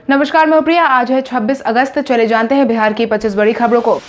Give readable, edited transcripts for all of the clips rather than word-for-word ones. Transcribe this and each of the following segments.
नमस्कार, मैं प्रिया। आज है 26 अगस्त। चले जानते हैं बिहार की 25 बड़ी खबरों को।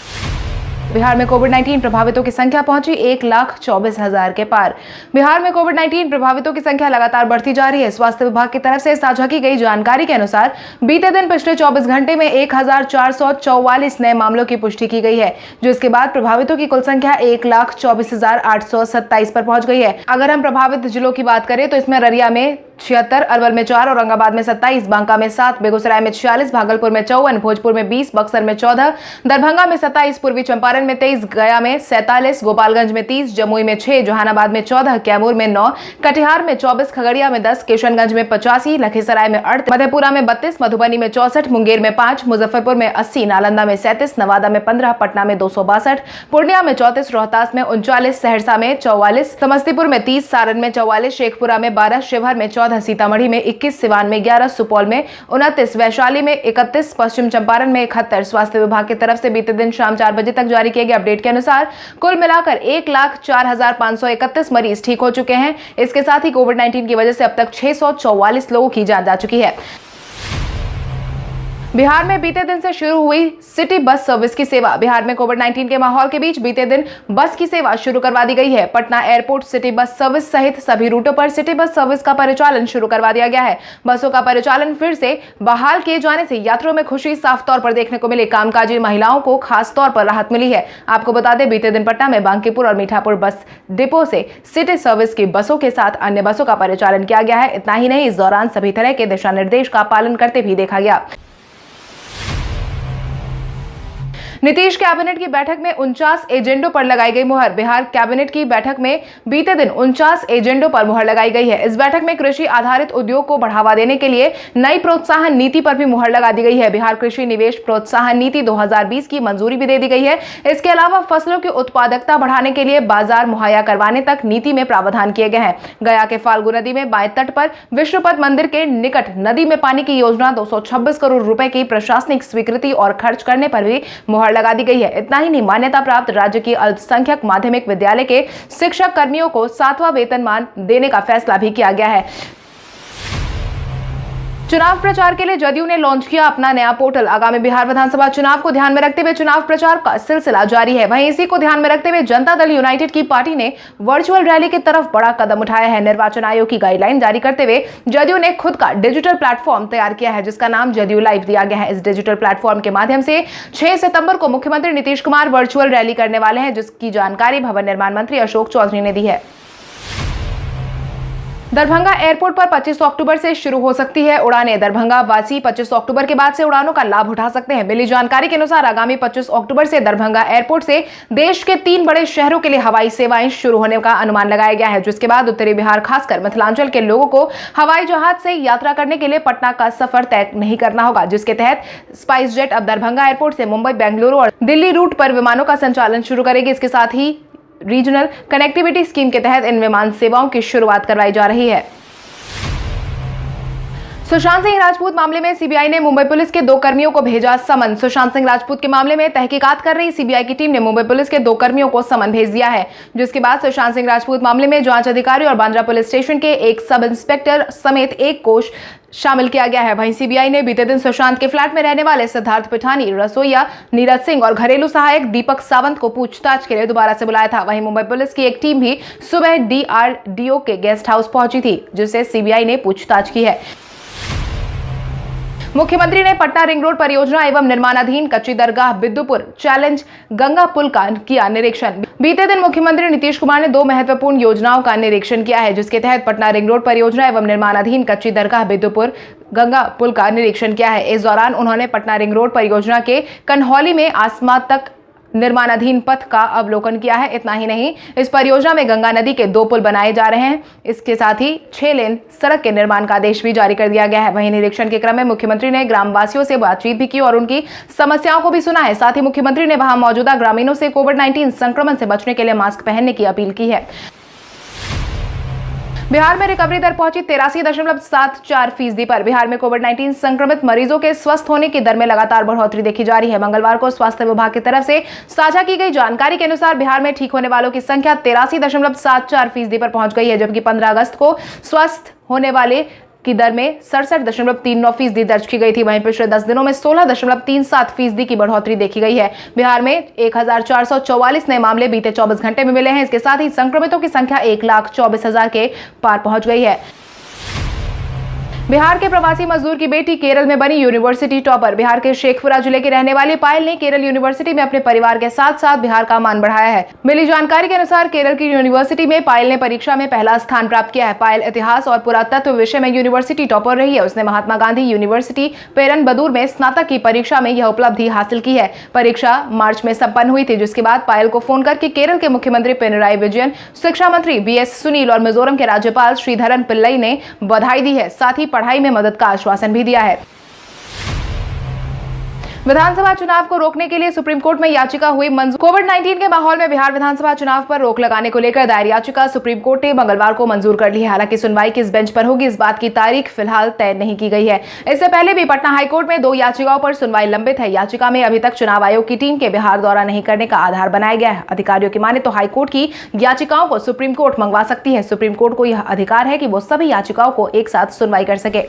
बिहार में कोविड-19 प्रभावितों की संख्या पहुंची 1,24,000 के पार। बिहार में कोविड-19 प्रभावितों की संख्या लगातार बढ़ती जा रही है। स्वास्थ्य विभाग की तरफ से साझा की गई जानकारी के अनुसार बीते दिन पिछले 24 घंटे में 1,444 नए मामलों की पुष्टि की गई है, जिसके बाद प्रभावितों की कुल संख्या 1,24,827 पर पहुंच गई है। अगर हम प्रभावित जिलों की बात करें तो इसमें अररिया में 76, अरवल में 4, औरंगाबाद में 27, बांका में 7, बेगूसराय में 46, भागलपुर में 54, भोजपुर में 20, बक्सर में 14, दरभंगा में 27, पूर्वी चंपारण में 23, गया में 47, गोपालगंज में 30, जमुई में 6, जहानाबाद में 14, कैमूर में 9, कटिहार में 24, खगड़िया में 10, किशनगंज में 85, लखीसराय में 38, मधेपुरा में 32, मधुबनी में 64, मुंगेर में 5, मुजफ्फरपुर में 80, नालंदा में 37, नवादा में 15, पटना में 262, पूर्णिया में 34, रोहतास में 39, सहरसा में 44, समस्तीपुर में 30, सारण में 44, शेखपुरा में 12, शिवहर में 14, सीतामढ़ी में 21, सिवान में 11, सुपौल में 29, वैशाली में 31, पश्चिम चंपारण में 71। स्वास्थ्य विभाग की तरफ से बीते दिन शाम 4 बजे तक जारी किए गए अपडेट के अनुसार कुल मिलाकर 1,04,531 मरीज ठीक हो चुके हैं। इसके साथ ही कोविड-19 की वजह से अब तक 644 लोगों की जान जा चुकी है। बिहार में बीते दिन से शुरू हुई सिटी बस सर्विस की सेवा। बिहार में कोविड-19 के माहौल के बीच बीते दिन बस की सेवा शुरू करवा दी गई है। Patna airport city bus service सहित सभी रूटों पर सिटी बस सर्विस का परिचालन शुरू करवा दिया गया है। बसों का परिचालन फिर से बहाल किए जाने से यात्रियों में खुशी साफ तौर पर देखने को मिली। कामकाजी महिलाओं को खास तौर पर राहत मिली है। आपको बता दें, बीते दिन पटना में बांकीपुर और मीठापुर बस डिपो से सिटी सर्विस की बसों के साथ अन्य बसों का परिचालन किया गया है। इतना ही नहीं, इस दौरान सभी तरह के दिशा निर्देश का पालन करते भी देखा गया। नीतीश कैबिनेट की बैठक में 49 एजेंडों पर लगाई गई मुहर। बिहार कैबिनेट की बैठक में बीते दिन 49 एजेंडों पर मुहर लगाई गई है। इस बैठक में कृषि आधारित उद्योग को बढ़ावा देने के लिए नई प्रोत्साहन नीति पर भी मुहर लगा दी गई है। बिहार कृषि निवेश प्रोत्साहन नीति 2020 की मंजूरी भी दे दी गई है। इसके अलावा फसलों की उत्पादकता बढ़ाने के लिए बाजार मुहैया करवाने तक नीति में प्रावधान किए गए हैं। गया के फाल्गु नदी में बाएं तट पर विष्णुपद मंदिर के निकट नदी में पानी की योजना 226 करोड़ रुपए की प्रशासनिक स्वीकृति और खर्च करने पर भी मुहर लगा दी गई है। इतना ही नहीं, मान्यता प्राप्त राज्य की अल्पसंख्यक माध्यमिक विद्यालय के शिक्षक कर्मियों को 7वां वेतनमान देने का फैसला भी किया गया है। चुनाव प्रचार के लिए जदयू ने लॉन्च किया अपना नया पोर्टल। आगामी बिहार विधानसभा चुनाव को ध्यान में रखते हुए चुनाव प्रचार का सिलसिला जारी है। वहीं इसी को ध्यान में रखते हुए जनता दल यूनाइटेड की पार्टी ने वर्चुअल रैली की तरफ बड़ा कदम उठाया है। निर्वाचन आयोग की गाइडलाइन जारी करते हुए जदयू ने खुद का डिजिटल प्लेटफॉर्म तैयार किया है, जिसका नाम जदयू लाइव दिया गया है। इस डिजिटल प्लेटफॉर्म के माध्यम से 6 सितंबर को मुख्यमंत्री नीतीश कुमार वर्चुअल रैली करने वाले हैं, जिसकी जानकारी भवन निर्माण मंत्री अशोक चौधरी ने दी है। दरभंगा एयरपोर्ट पर 25 अक्टूबर से शुरू हो सकती है उड़ानें। दरभंगा वासी 25 अक्टूबर के बाद से उड़ानों का लाभ उठा सकते हैं। मिली जानकारी के अनुसार आगामी 25 अक्टूबर से दरभंगा एयरपोर्ट से देश के 3 बड़े शहरों के लिए हवाई सेवाएं शुरू होने का अनुमान लगाया गया है, जिसके बाद उत्तरी बिहार खासकर मिथिलांचल के लोगों को हवाई जहाज से यात्रा करने के लिए पटना का सफर तय नहीं करना होगा, जिसके तहत स्पाइस जेट अब दरभंगा एयरपोर्ट से मुंबई, बेंगलुरु और दिल्ली रूट पर विमानों का संचालन शुरू करेगी। इसके साथ ही रीजनल कनेक्टिविटी स्कीम के तहत इन विमान सेवाओं की शुरुआत करवाई जा रही है। सुशांत सिंह राजपूत मामले में सीबीआई ने मुंबई पुलिस के 2 कर्मियों को भेजा समन। सुशांत सिंह राजपूत के मामले में तहकीकात कर रही सीबीआई की टीम ने मुंबई पुलिस के 2 कर्मियों को समन भेज दिया है, जिसके बाद सुशांत सिंह राजपूत मामले में जांच अधिकारी और बांद्रा पुलिस स्टेशन के एक सब इंस्पेक्टर समेत 1 को शामिल किया गया है। वहीं सीबीआई ने बीते दिन सुशांत के फ्लैट में रहने वाले सिद्धार्थ पिठानी, रसोईया नीरज सिंह और घरेलू सहायक दीपक सावंत को पूछताछ के लिए दोबारा से बुलाया था। वहीं मुंबई पुलिस की एक टीम भी सुबह डीआरडीओ के गेस्ट हाउस पहुंची थी, जिससे सीबीआई ने पूछताछ की है। मुख्यमंत्री ने पटना रिंग रोड परियोजना एवं निर्माणाधीन कच्ची दरगाह बिद्दुपुर चैलेंज गंगा पुल का किया निरीक्षण। बीते दिन मुख्यमंत्री नीतीश कुमार ने 2 महत्वपूर्ण योजनाओं का निरीक्षण किया है, जिसके तहत पटना रिंग रोड परियोजना एवं निर्माणाधीन कच्ची दरगाह बिद्दुपुर गंगा पुल का निरीक्षण किया है। इस दौरान उन्होंने पटना रिंग रोड परियोजना के कन्हौली में आसमा तक निर्माणाधीन पथ का अवलोकन किया है। इतना ही नहीं, इस परियोजना में गंगा नदी के 2 पुल बनाए जा रहे हैं। इसके साथ ही 6 लेन सड़क के निर्माण का आदेश भी जारी कर दिया गया है। वहीं निरीक्षण के क्रम में मुख्यमंत्री ने ग्रामवासियों से बातचीत भी की और उनकी समस्याओं को भी सुना है। साथ ही मुख्यमंत्री ने वहां मौजूदा ग्रामीणों से कोविड-19 संक्रमण से बचने के लिए मास्क पहनने की अपील की है। बिहार में रिकवरी दर पहुंची 83.74% पर। बिहार में कोविड-19 संक्रमित मरीजों के स्वस्थ होने की दर में लगातार बढ़ोतरी देखी जा रही है। मंगलवार को स्वास्थ्य विभाग की तरफ से साझा की गई जानकारी के अनुसार बिहार में ठीक होने वालों की संख्या 83.74% पर पहुंच गई है, जबकि 15 अगस्त को स्वस्थ होने वाले की दर में 67.39% दर्ज की गई थी। वहीं पिछले 10 दिनों में 16.37% की बढ़ोतरी देखी गई है। बिहार में 1444 नए मामले बीते 24 घंटे में मिले हैं। इसके साथ ही संक्रमितों की संख्या 1,24,000 के पार पहुंच गई है। बिहार के प्रवासी मजदूर की बेटी केरल में बनी यूनिवर्सिटी टॉपर। बिहार के शेखपुरा जिले की रहने वाली पायल ने केरल यूनिवर्सिटी में अपने परिवार के साथ साथ बिहार का मान बढ़ाया है। मिली जानकारी के अनुसार केरल की यूनिवर्सिटी में पायल ने परीक्षा में पहला स्थान प्राप्त किया है। पायल इतिहास और पुरातत्व विषय में यूनिवर्सिटी टॉपर रही है। उसने महात्मा गांधी यूनिवर्सिटी पेरनबदूर में स्नातक की परीक्षा में यह उपलब्धि हासिल की है। परीक्षा मार्च में संपन्न हुई थी, जिसके बाद पायल को फोन करके केरल के मुख्यमंत्री पिनराई विजयन, शिक्षा मंत्री BS सुनील और मिजोरम के राज्यपाल श्रीधरन पिल्लई ने बधाई दी है। साथ ही पढ़ाई में मदद का आश्वासन भी दिया है। विधानसभा चुनाव को रोकने के लिए सुप्रीम कोर्ट में याचिका हुई मंजूर। कोविड-19 के माहौल में बिहार विधानसभा चुनाव पर रोक लगाने को लेकर दायर याचिका सुप्रीम कोर्ट ने मंगलवार को मंजूर कर ली है। हालांकि सुनवाई किस बेंच पर होगी, इस बात की तारीख फिलहाल तय नहीं की गई है। इससे पहले भी पटना हाईकोर्ट में 2 याचिकाओं पर सुनवाई लंबित है। याचिका में अभी तक चुनाव आयोग की टीम के बिहार दौरा नहीं करने का आधार बनाया गया है। अधिकारियों की माने तो हाईकोर्ट की याचिकाओं को सुप्रीम कोर्ट मंगवा सकती है। सुप्रीम कोर्ट को यह अधिकार है कि वो सभी याचिकाओं को एक साथ सुनवाई कर सके।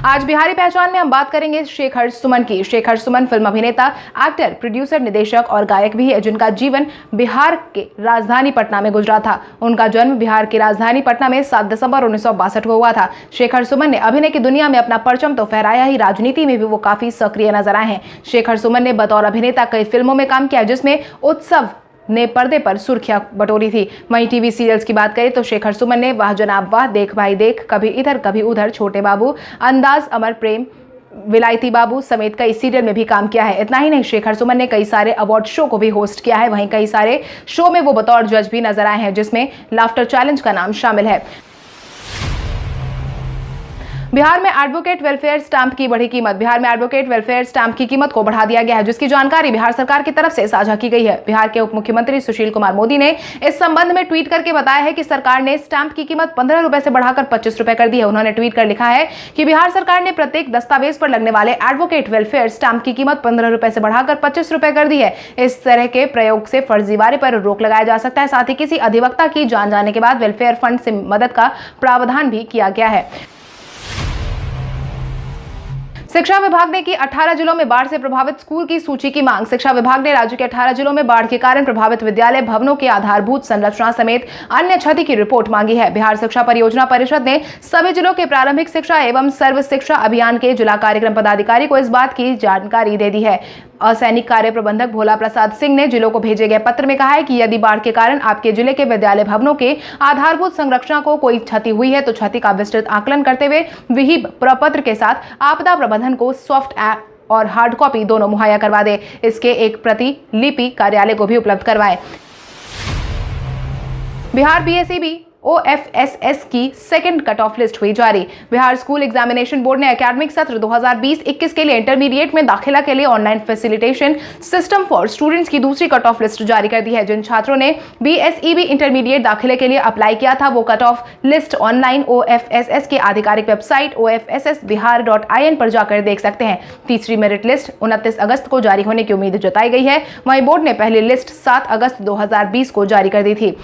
आज बिहारी पहचान में हम बात करेंगे शेख हर्ष सुमन की। शेख हर्ष सुमन फिल्म अभिनेता, एक्टर, प्रोड्यूसर, निदेशक और गायक भी है, जिनका जीवन बिहार के राजधानी पटना में गुजरा था। उनका जन्म बिहार की राजधानी पटना में 7 दिसंबर 1962 को हुआ था। शेख हर्ष सुमन ने अभिनय की दुनिया में अपना परचम तो फहराया ही, राजनीति में भी वो काफी सक्रिय नजर आए हैं। शेख हर्ष सुमन ने बतौर अभिनेता कई फिल्मों में काम किया, जिसमें उत्सव ने पर्दे पर सुर्खियां बटोरी थी। वहीं टीवी सीरियल्स की बात करें तो शेख हर्ष सुमन ने वाह जनाब वाह, देख भाई देख, कभी इधर कभी उधर, छोटे बाबू, अंदाज, अमर प्रेम, विलायती बाबू समेत कई सीरियल में भी काम किया है। इतना ही नहीं, शेख हर्ष सुमन ने कई सारे अवार्ड शो को भी होस्ट किया है। वहीं कई सारे शो में वो बतौर जज भी नजर आए हैं, जिसमें लाफ्टर चैलेंज का नाम शामिल है। बिहार में एडवोकेट वेलफेयर स्टैंप की बढ़ी कीमत। बिहार में एडवोकेट वेलफेयर स्टैंप की कीमत को बढ़ा दिया गया है, जिसकी जानकारी बिहार सरकार की तरफ से साझा की गई है। बिहार के उप मुख्यमंत्री सुशील कुमार मोदी ने इस संबंध में ट्वीट करके बताया है कि सरकार ने स्टैंप की कीमत 15 रुपए से बढ़ाकर 25 रुपए कर दी है। उन्होंने ट्वीट कर लिखा है कि बिहार सरकार ने प्रत्येक दस्तावेज पर लगने वाले एडवोकेट वेलफेयर स्टैंप की कीमत 15 रुपए से बढ़ाकर 25 रुपए कर दी है। इस तरह के प्रयोग से फर्जीवाड़े पर रोक लगाया जा सकता है। साथ ही किसी अधिवक्ता की जान जाने के बाद वेलफेयर फंड से मदद का प्रावधान भी किया गया है। शिक्षा विभाग ने की 18 जिलों में बाढ़ से प्रभावित स्कूल की सूची की मांग। शिक्षा विभाग ने राज्य के 18 जिलों में बाढ़ के कारण प्रभावित विद्यालय भवनों के आधारभूत संरचना समेत अन्य क्षति की रिपोर्ट मांगी है। बिहार शिक्षा परियोजना परिषद ने सभी जिलों के प्रारंभिक शिक्षा एवं सर्व शिक्षा अभियान के जिला कार्यक्रम पदाधिकारी को इस बात की जानकारी दे दी है। असैनिक कार्य प्रबंधक भोला प्रसाद सिंह ने जिलों को भेजे गए पत्र में कहा है कि यदि बाढ़ के कारण आपके जिले के विद्यालय भवनों के आधारभूत संरचना को कोई क्षति हुई है तो क्षति का विस्तृत आकलन करते हुए विहिप प्रपत्र के साथ आपदा प्रबंधन को सॉफ्ट और हार्ड कॉपी दोनों मुहैया करवा दे। इसके एक प्रति लिपि कार्यालय को भी उपलब्ध करवाएं। बिहार BSEB OFSS की सेकंड कट ऑफ लिस्ट हुई जारी। बिहार स्कूल एग्जामिनेशन बोर्ड ने एकेडमिक सत्र 2020-21 के लिए इंटरमीडिएट में दाखिला के लिए online facilitation system for students की दूसरी कट ऑफ लिस्ट जारी कर दी है। जिन छात्रों ने BSEB इंटरमीडिएट दाखिले के लिए अप्लाई किया था, वो cut off list online OFSS के आधिकारिक वेबसाइट OFSSBihar.in पर जाकर देख सकते हैं। तीसरी मेरिट लिस्ट 29 अगस्त को जारी होने की उम्मीद जताई गई है। वहीं बोर्ड ने पहली लिस्ट 7 अगस्त 2020 को जारी कर दी थी।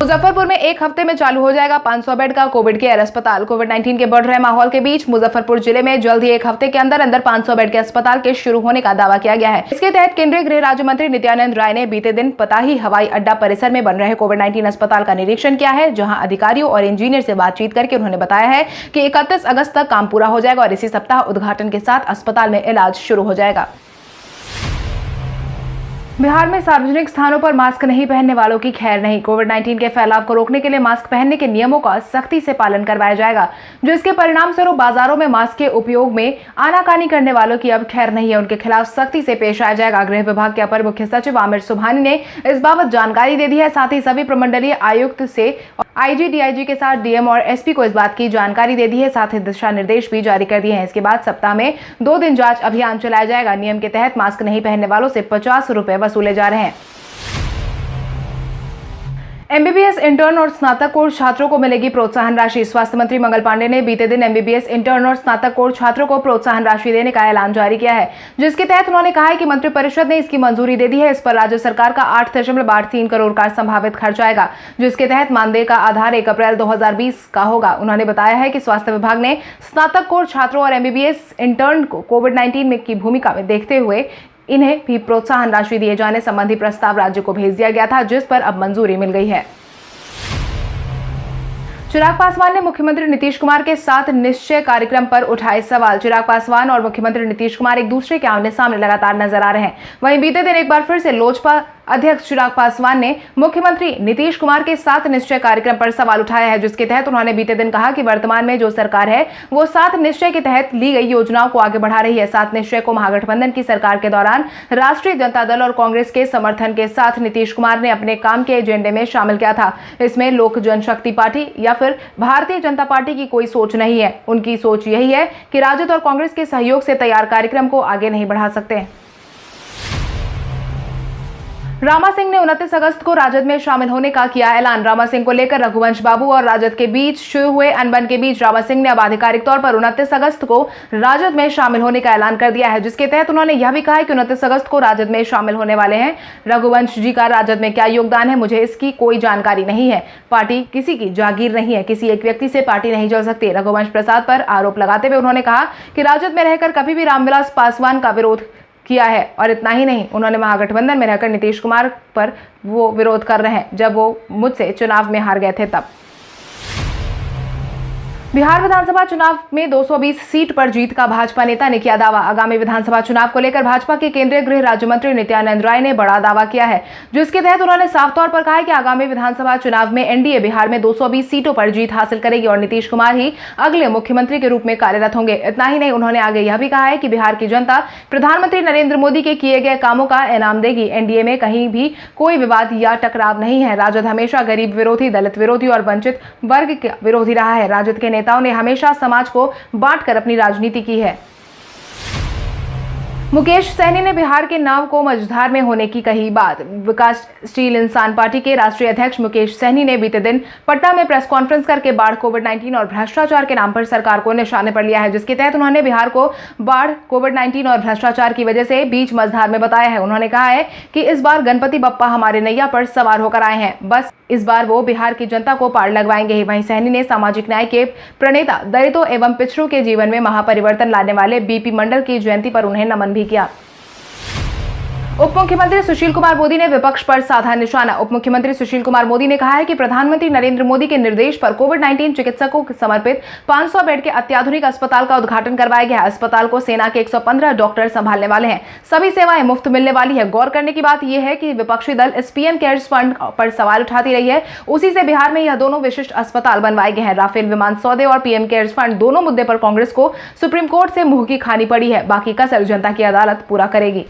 मुजफ्फरपुर में एक हफ्ते में चालू हो जाएगा 500 बेड का कोविड केयर अस्पताल। कोविड-19 के बढ़ रहे माहौल के बीच मुजफ्फरपुर जिले में जल्द ही एक हफ्ते के अंदर 500 बेड के अस्पताल के शुरू होने का दावा किया गया है। इसके तहत केंद्रीय गृह राज्य मंत्री नित्यानंद राय ने बीते दिन पताही हवाई अड्डा परिसर में बन रहे कोविड-19 अस्पताल का निरीक्षण किया है, जहां अधिकारियों और इंजीनियर से बातचीत करके उन्होंने बताया है कि 31 अगस्त तक काम पूरा हो जाएगा और इसी सप्ताह उद्घाटन के साथ अस्पताल में इलाज शुरू हो जाएगा। बिहार में सार्वजनिक स्थानों पर मास्क नहीं पहनने वालों की खैर नहीं। कोविड-19 के फैलाव को रोकने के लिए मास्क पहनने के नियमों का सख्ती से पालन करवाया जाएगा, जो इसके परिणाम स्वरूप बाजारों में मास्क के उपयोग में आनाकानी करने वालों की अब खैर नहीं है। उनके खिलाफ सख्ती से पेश आया जाएगा। गृह विभाग के अपर मुख्य सचिव आमिर सुबहानी ने इस बाबत जानकारी दे दी है। साथ ही सभी प्रमंडलीय आयुक्त से IG, DIG के साथ DM और SP को इस बात की जानकारी दे दी है। साथ ही दिशा निर्देश भी जारी कर दिए हैं। इसके बाद सप्ताह में 2 दिन जांच अभियान चलाया जाएगा। नियम के तहत मास्क नहीं पहनने वालों से 50 रुपए वसूले जा रहे हैं। एमबीबीएस इंटर्न और स्नातक कोर्स छात्रों को मिलेगी प्रोत्साहन राशि। स्वास्थ्य मंत्री मंगल पांडे ने बीते दिन एमबीबीएस इंटर्न और स्नातक कोर्स छात्रों को प्रोत्साहन राशि देने का ऐलान जारी किया है, जिसके तहत उन्होंने कहा है कि मंत्रिपरिषद ने इसकी मंजूरी दे दी है। इस पर राज्य सरकार का 8.83 करोड़ का संभावित खर्च आएगा, जिसके तहत मानदेय का आधार 1 अप्रैल 2020 का होगा। उन्होंने बताया है कि स्वास्थ्य विभाग ने स्नातक कोर्स छात्रों और एमबीबीएस इंटर्न को कोविड-19 की भूमिका में देखते हुए इन्हें भी प्रोत्साहन राशि दिए जाने संबंधी प्रस्ताव राज्य को भेज दिया गया था, जिस पर अब मंजूरी मिल गई है। चिराग पासवान ने मुख्यमंत्री नीतीश कुमार के 7 निश्चय कार्यक्रम पर उठाए सवाल। चिराग पासवान और मुख्यमंत्री नीतीश कुमार एक दूसरे के आमने सामने लगातार नजर आ रहे हैं। वहीं बीते दिन एक बार फिर से लोजपा अध्यक्ष चिराग पासवान ने मुख्यमंत्री नीतीश कुमार के 7 निश्चय कार्यक्रम पर सवाल उठाया है, जिसके तहत उन्होंने बीते दिन कहा कि वर्तमान में जो सरकार है वो 7 निश्चय के तहत ली गई योजनाओं को आगे बढ़ा रही है। 7 निश्चय को महागठबंधन की सरकार के दौरान राष्ट्रीय जनता दल और कांग्रेस के समर्थन के साथ नीतीश कुमार ने अपने काम के एजेंडे में शामिल किया था। इसमें लोक जनशक्ति पार्टी या फिर भारतीय जनता पार्टी की कोई सोच नहीं है। उनकी सोच यही है कि राजद और कांग्रेस के सहयोग से तैयार कार्यक्रम को आगे नहीं बढ़ा सकते। रामा सिंह ने 29 अगस्त को राजद में शामिल होने का किया ऐलान। रामा सिंह को लेकर रघुवंश बाबू और राजद के बीच शुरू हुए अनबन के बीच रामा सिंह ने अब आधिकारिक तौर पर 29 अगस्त को राजद में शामिल होने का ऐलान कर दिया है, जिसके तहत उन्होंने यह भी कहा है कि 29 अगस्त को राजद में शामिल होने वाले हैं। रघुवंश जी का राजद में क्या योगदान है, मुझे इसकी कोई जानकारी नहीं है। पार्टी किसी की जागीर नहीं है, किसी एक व्यक्ति से पार्टी नहीं चल सकती। रघुवंश प्रसाद पर आरोप लगाते हुए उन्होंने कहा कि राजद में रहकर कभी भी रामविलास पासवान का विरोध किया है, और इतना ही नहीं, उन्होंने महागठबंधन में रहकर नीतीश कुमार पर वो विरोध कर रहे हैं जब वो मुझसे चुनाव में हार गए थे तब। बिहार विधानसभा चुनाव में 220 सीट पर जीत का भाजपा नेता ने किया दावा। आगामी विधानसभा चुनाव को लेकर भाजपा के केंद्रीय गृह राज्य मंत्री नित्यानंद राय ने बड़ा दावा किया है, जिसके तहत उन्होंने साफ तौर पर कहा है कि आगामी विधानसभा चुनाव में एनडीए बिहार में 220 सीटों पर जीत हासिल करेगी और नीतीश कुमार ही अगले मुख्यमंत्री के रूप में कार्यरत होंगे। इतना ही नहीं, उन्होंने आगे यह भी कहा है कि बिहार की जनता प्रधानमंत्री नरेंद्र मोदी के किए गए कामों का इनाम देगी। एनडीए में कहीं भी कोई विवाद या टकराव नहीं है। राजद हमेशा गरीब विरोधी, दलित विरोधी और वंचित वर्ग का विरोधी रहा है। राजद के नेताओं ने हमेशा समाज को बांटकर अपनी राजनीति की है। मुकेश सहनी ने बिहार के नाव को मझधार में होने की कही बात। विकासशील इंसान पार्टी के राष्ट्रीय अध्यक्ष मुकेश सहनी ने बीते दिन पटना में प्रेस कॉन्फ्रेंस करके बाढ़, कोविड-19 और भ्रष्टाचार के नाम पर सरकार को निशाने पर लिया है, जिसके तहत उन्होंने बिहार को बाढ़, कोविड-19 और भ्रष्टाचार की वजह से बीच मझधार में बताया है। उन्होंने कहा है कि इस बार गणपति बप्पा हमारे नैया पर सवार होकर आए हैं, बस इस बार वो बिहार की जनता को पार लगवाएंगे ही। वहीं सहनी ने सामाजिक न्याय के प्रणेता, दलितों एवं पिछड़ों के जीवन में महापरिवर्तन लाने वाले बीपी मंडल की जयंती पर उन्हें नमन भी किया। उप मुख्यमंत्री सुशील कुमार मोदी ने विपक्ष पर साधा निशाना। उप मुख्यमंत्री सुशील कुमार मोदी ने कहा है कि प्रधानमंत्री नरेंद्र मोदी के निर्देश पर कोविड-19 चिकित्सकों को समर्पित 500 बेड के अत्याधुनिक अस्पताल का उद्घाटन करवाया गया। अस्पताल को सेना के 115 डॉक्टर संभालने वाले हैं। सभी सेवाएं मुफ्त मिलने वाली है। गौर करने की बात यह है कि विपक्षी दल इस पीएम केयर्स फंड पर सवाल उठाती रही है, उसी से बिहार में यह दोनों विशिष्ट अस्पताल बनवाए गए हैं। राफेल विमान सौदे और पीएम केयर्स फंड दोनों मुद्दे पर कांग्रेस को सुप्रीम कोर्ट से मुंह की खानी पड़ी है। बाकी कसर जनता की अदालत पूरा करेगी।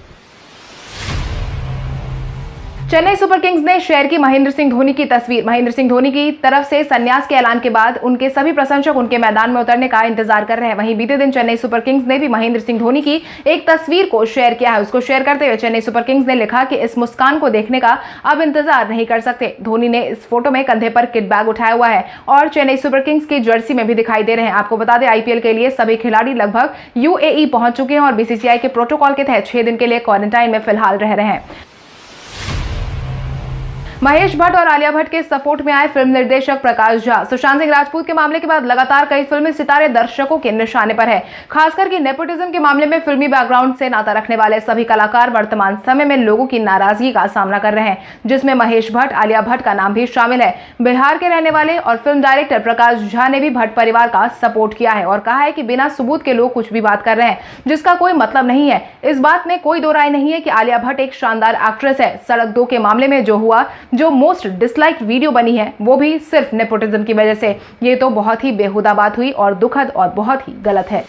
चेन्नई सुपर किंग्स ने शेयर की महेंद्र सिंह धोनी की तस्वीर। महेंद्र सिंह धोनी की तरफ से संन्यास के ऐलान के बाद उनके सभी प्रशंसक उनके मैदान में उतरने का इंतजार कर रहे हैं। वहीं बीते दिन चेन्नई सुपर किंग्स ने भी महेंद्र सिंह धोनी की एक तस्वीर को शेयर किया है। उसको शेयर करते हुए चेन्नई सुपर किंग्स ने लिखा कि इस मुस्कान को देखने का अब इंतजार नहीं कर सकते। धोनी ने इस फोटो में कंधे पर किट बैग उठाया हुआ है और चेन्नई सुपर किंग्स की जर्सी में भी दिखाई दे रहे हैं। आपको बता दें, आईपीएल के लिए सभी खिलाड़ी लगभग यूएई पहुंच चुके हैं और बीसीसीआई के प्रोटोकॉल के तहत 6 दिन के लिए क्वारंटाइन में फिलहाल रह रहे हैं। महेश भट्ट और आलिया भट्ट के सपोर्ट में आए फिल्म निर्देशक प्रकाश झा। सुशांत सिंह राजपूत के मामले के बाद लगातार कई फिल्मी सितारे दर्शकों के निशाने पर है। खासकर कि नेपोटिज्म के मामले में फिल्मी बैकग्राउंड से नाता रखने वाले सभी कलाकार वर्तमान समय में लोगों की नाराजगी का सामना कर रहे हैं, जिसमें महेश भट्ट, आलिया भट्ट का नाम भी शामिल है। बिहार के रहने वाले और फिल्म डायरेक्टर प्रकाश झा ने भी भट्ट परिवार का सपोर्ट किया है और कहा है कि बिना सबूत के लोग कुछ भी बात कर रहे हैं, जिसका कोई मतलब नहीं है। इस बात में कोई दो राय नहीं है कि आलिया भट्ट एक शानदार एक्ट्रेस है। सड़क 2 के मामले में जो मोस्ट डिसलाइक्ड वीडियो बनी है वो भी सिर्फ नेपोटिज्म की वजह से। ये तो बहुत ही बेहुदा बात हुई और दुखद और बहुत ही गलत है।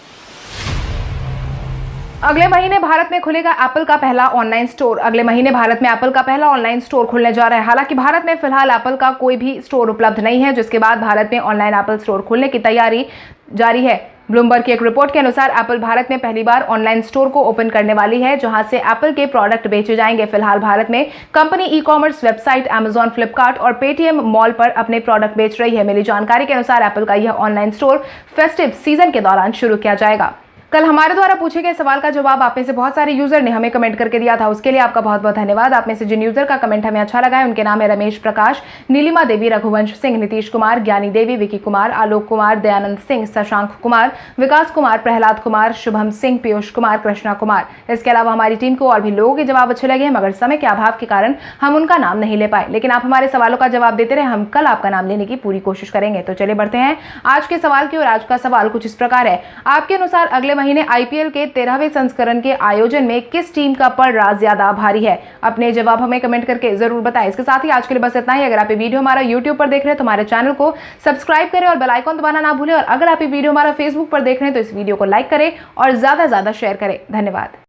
अगले महीने भारत में खुलेगा एप्पल का पहला ऑनलाइन स्टोर। अगले महीने भारत में एप्पल का पहला ऑनलाइन स्टोर खुलने जा रहा है। हालांकि भारत में फिलहाल एप्पल का कोई भी स्टोर उपलब्ध नहीं है, जिसके बाद भारत में ऑनलाइन एप्पल स्टोर खुलने की तैयारी जारी है। ब्लूमबर्ग की एक रिपोर्ट के अनुसार एप्पल भारत में पहली बार ऑनलाइन स्टोर को ओपन करने वाली है, जहां से एप्पल के प्रोडक्ट बेचे जाएंगे। फिलहाल भारत में company e-commerce website Amazon, Flipkart और पेटीएम मॉल पर अपने प्रोडक्ट बेच रही है। मिली जानकारी के अनुसार एप्पल का यह ऑनलाइन स्टोर फेस्टिव सीजन के दौरान शुरू किया जाएगा। कल हमारे द्वारा पूछे गए सवाल का जवाब आप में से बहुत सारे यूजर ने हमें कमेंट करके दिया था, उसके लिए आपका बहुत बहुत धन्यवाद। आप में से जिन यूजर का कमेंट हमें अच्छा लगा है उनके नाम है रमेश प्रकाश, नीलिमा देवी, रघुवंश सिंह, नीतीश कुमार, ज्ञानी देवी, विकी कुमार, आलोक कुमार, दयानंद सिंह, शशांक कुमार, विकास कुमार, प्रहलाद कुमार, शुभम सिंह, पीयूष कुमार, कृष्णा कुमार। इसके अलावा हमारी टीम को और भी लोगों के जवाब अच्छे लगे, मगर समय के अभाव के कारण हम उनका नाम नहीं ले पाए, लेकिन आप हमारे सवालों का जवाब देते रहे, हम कल आपका नाम लेने की पूरी कोशिश करेंगे। तो चलिए बढ़ते हैं आज के सवाल की ओर। आज का सवाल कुछ इस प्रकार है, आपके अनुसार अगले महीने आईपीएल के 13वें संस्करण के आयोजन में किस टीम का पलड़ा ज्यादा भारी है? अपने जवाब हमें कमेंट करके जरूर बताएं। इसके साथ ही आज के लिए बस इतना ही। अगर आप ये वीडियो हमारा यूट्यूब पर देख रहे हैं तो हमारे चैनल को सब्सक्राइब करें और बेल आइकन दबाना ना भूलें, और अगर आप ये वीडियो हमारा फेसबुक पर देख रहे हैं तो इस वीडियो को लाइक करें और ज्यादा से ज्यादा शेयर करें। धन्यवाद।